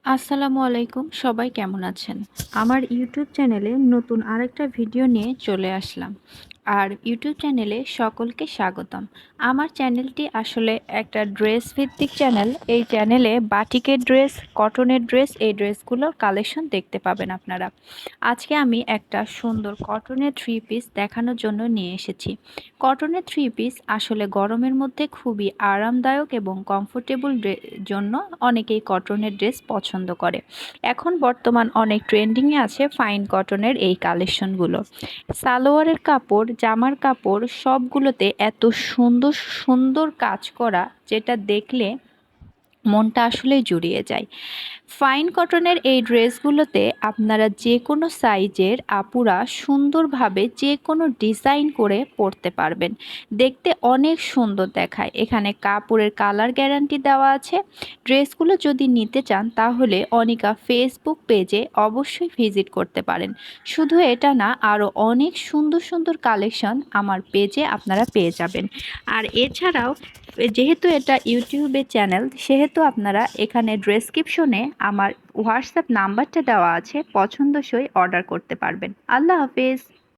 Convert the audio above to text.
আসসালামু আলাইকুম, সবাই কেমন আছেন? আমার ইউটিউব চ্যানেলে নতুন আরেকটা ভিডিও নিয়ে চলে আসলাম। আর ইউটিউব চ্যানেলে সকলকে স্বাগতম। আমার চ্যানেলটি আসলে একটা ড্রেস ভিত্তিক চ্যানেল। এই চ্যানেলে বাটিকের ড্রেস, কটনের ড্রেস, এই ড্রেসগুলোর কালেকশন দেখতে পাবেন আপনারা। আজকে আমি একটা সুন্দর কটনের থ্রি পিস দেখানোর জন্য নিয়ে এসেছি। কটনের থ্রি পিস আসলে গরমের মধ্যে খুবই আরামদায়ক এবং কমফোর্টেবল জন্য অনেকেই কটনের ড্রেস পছন্দ করে। এখন বর্তমান অনেক ট্রেন্ডিংয়ে আছে ফাইন কটনের এই কালেকশনগুলো। সালোয়ারের কাপড়, জামার কাপড় সবগুলোতে এত সুন্দর সুন্দর কাজ করা, যেটা দেখলে মনটা আসলেই জুড়িয়ে যায়। ফাইন কটনের এই ড্রেসগুলোতে আপনারা যে কোনো সাইজের আপুরা সুন্দরভাবে যে কোনো ডিজাইন করে পরতে পারবেন। দেখতে অনেক সুন্দর দেখায়। এখানে কাপড়ের কালার গ্যারান্টি দেওয়া আছে। ড্রেসগুলো যদি নিতে চান তাহলে অনিকা ফেসবুক পেজে অবশ্যই ভিজিট করতে পারেন। শুধু এটা না, আরও অনেক সুন্দর সুন্দর কালেকশন আমার পেজে আপনারা পেয়ে যাবেন। আর এছাড়াও যেহেতু এটা ইউটিউবের চ্যানেল, সেহেতু আপনারা এখানে ডেসক্রিপশনে আমার হোয়াটসঅ্যাপ নাম্বারটা দেওয়া আছে, পছন্দসই অর্ডার করতে পারবেন। আল্লাহ হাফেজ।